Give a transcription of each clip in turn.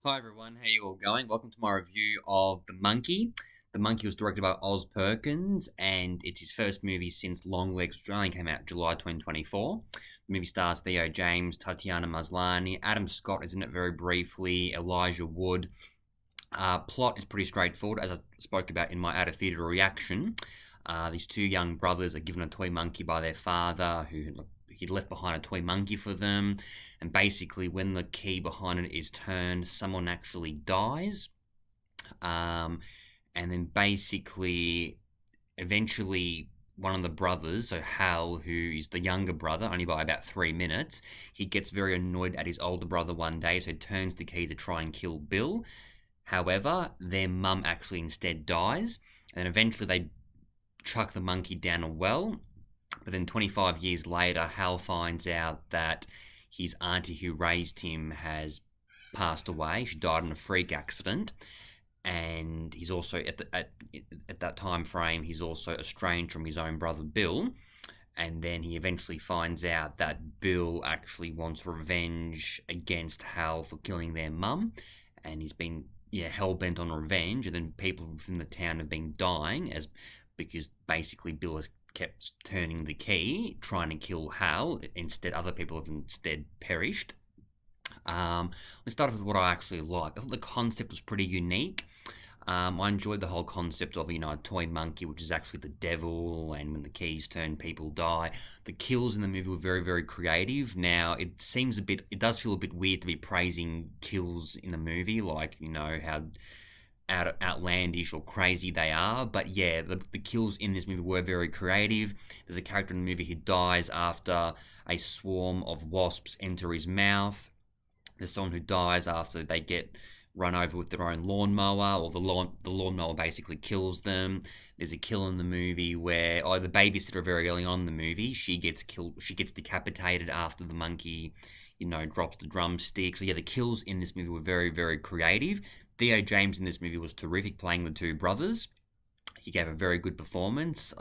Hi everyone, how you all going? Welcome to my review of The Monkey. The Monkey was directed by Oz Perkins, and it's his first movie since Longlegs, which only came out July 2024. The movie stars Theo James, Tatiana Maslany, Adam Scott is in it very briefly, Elijah Wood. Plot is pretty straightforward, as I spoke about in my out of theatre reaction. These two young brothers are given a toy monkey by their father, who he'd left behind a toy monkey for them. And basically, when the key behind it is turned, someone actually dies. Um, and then basically, eventually, one of the brothers, so Hal, who is the younger brother, only by about 3 minutes, he gets very annoyed at his older brother one day, so he turns the key to try and kill Bill. However, their mum actually instead dies, and then eventually they chuck the monkey down a well. But then 25 years later, Hal finds out that his auntie who raised him has passed away. She died in a freak accident, and he's also at that time frame he's also estranged from his own brother Bill. And then he eventually finds out that Bill actually wants revenge against Hal for killing their mum, and he's been hell bent on revenge. And then people within the town have been dying as because basically Bill has kept turning the key, trying to kill Hal. Instead, other people have instead perished. Let's start off with what I actually like. I thought the concept was pretty unique. I enjoyed the whole concept of a toy monkey, which is actually the devil, and when the keys turn, people die. The kills in the movie were very, very creative. Now it does feel a bit weird to be praising kills in a movie, like how outlandish or crazy they are. But yeah, the kills in this movie were very creative. There's a character in the movie who dies after a swarm of wasps enter his mouth. There's someone who dies after they get run over with their own lawnmower, or the lawnmower basically kills them. There's a kill in the movie where the babysitter very early on in the movie, she gets killed. She gets decapitated after the monkey drops the drumstick. So yeah, the kills in this movie were very, very creative. Theo James in this movie was terrific, playing the two brothers. He gave a very good performance.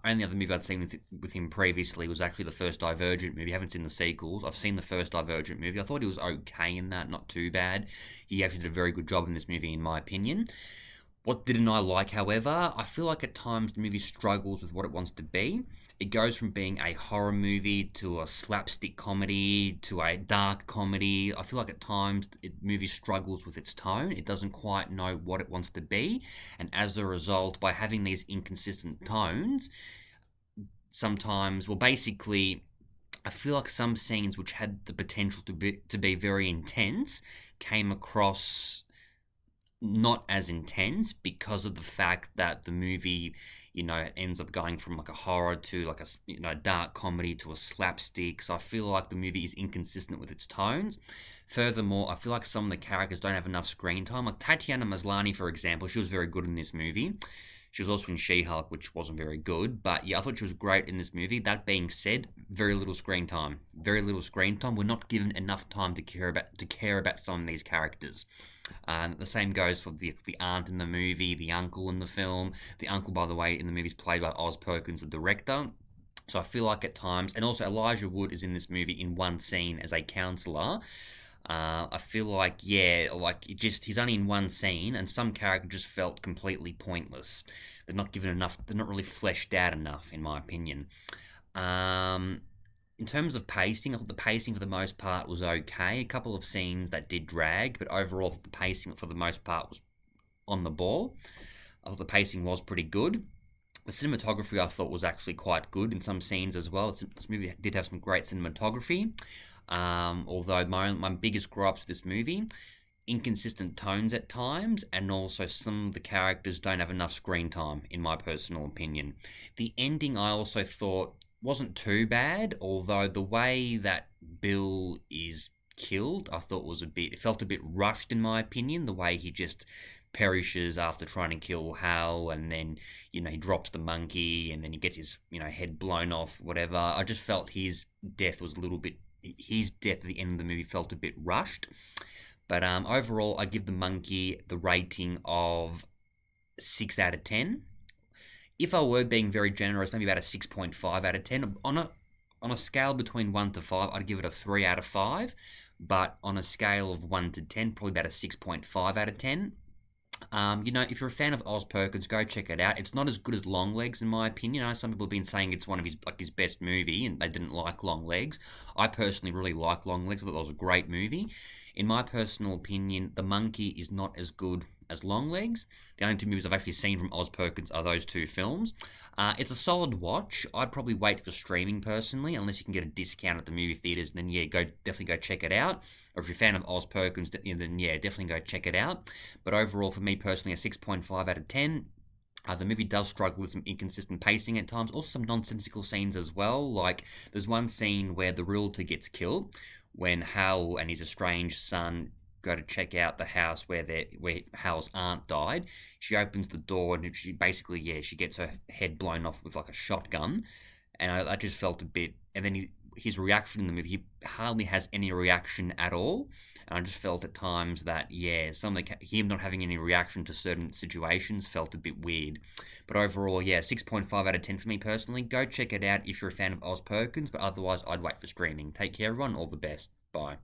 Only other movie I'd seen with him previously was actually the first Divergent movie. I haven't seen the sequels. I've seen the first Divergent movie. I thought he was okay in that, not too bad. He actually did a very good job in this movie, in my opinion. What didn't I like, however? I feel like at times the movie struggles with what it wants to be. It goes from being a horror movie to a slapstick comedy to a dark comedy. I feel like at times the movie struggles with its tone. It doesn't quite know what it wants to be. And as a result, by having these inconsistent tones, sometimes, well, basically, I feel like some scenes which had the potential to be very intense came across not as intense because of the fact that the movie ends up going from like a horror to like a dark comedy to a slapstick. So I feel like the movie is inconsistent with its tones. Furthermore, I feel like some of the characters don't have enough screen time. Like Tatiana Maslany, for example, she was very good in this movie. She was also in She-Hulk, which wasn't very good. But yeah, I thought she was great in this movie. That being said, very little screen time. Very little screen time. We're not given enough time to care about some of these characters. The same goes for the aunt in the movie, the uncle in the film. The uncle, by the way, in the movie is played by Oz Perkins, the director. So I feel like at times, and also Elijah Wood is in this movie in one scene as a counselor. I feel like, he's only in one scene, and some character just felt completely pointless. They're not given enough. They're not really fleshed out enough, in my opinion. In terms of pacing, I thought the pacing for the most part was okay. A couple of scenes that did drag, but overall, the pacing for the most part was on the ball. I thought the pacing was pretty good. The cinematography I thought was actually quite good in some scenes as well. This movie did have some great cinematography. Although my biggest gripes with this movie, inconsistent tones at times, and also some of the characters don't have enough screen time, in my personal opinion. The ending I also thought wasn't too bad, although the way that Bill is killed, I thought it felt a bit rushed in my opinion, the way he just perishes after trying to kill Hal, and then he drops the monkey, and then he gets his head blown off, whatever. I just felt his death at the end of the movie felt a bit rushed. But overall, I give the monkey the rating of 6 out of 10. If I were being very generous, maybe about a 6.5 out of 10. On a scale between 1 to 5, I'd give it a 3 out of 5. but on a scale of 1 to 10, probably about a 6.5 out of 10. If you're a fan of Oz Perkins, go check it out. It's not as good as Longlegs, in my opinion. I know some people have been saying it's one of his best movie, and they didn't like Longlegs. I personally really like Longlegs. I thought that was a great movie. In my personal opinion, The Monkey is not as good as Longlegs. The only two movies I've actually seen from Oz Perkins are those two films. It's a solid watch. I'd probably wait for streaming personally, unless you can get a discount at the movie theaters. Then yeah, definitely go check it out. Or if you're a fan of Oz Perkins, then yeah, definitely go check it out. But overall, for me personally, a 6.5 out of 10. The movie does struggle with some inconsistent pacing at times, also some nonsensical scenes as well. Like there's one scene where the realtor gets killed when Hal and his estranged son go to check out the house where Hal's aunt died. She opens the door and she basically she gets her head blown off with like a shotgun, and I just felt a bit. And then his reaction in the movie, he hardly has any reaction at all. And I just felt at times that, him not having any reaction to certain situations felt a bit weird. But overall, 6.5 out of 10 for me personally. Go check it out if you're a fan of Oz Perkins, but otherwise, I'd wait for streaming. Take care, everyone. All the best. Bye.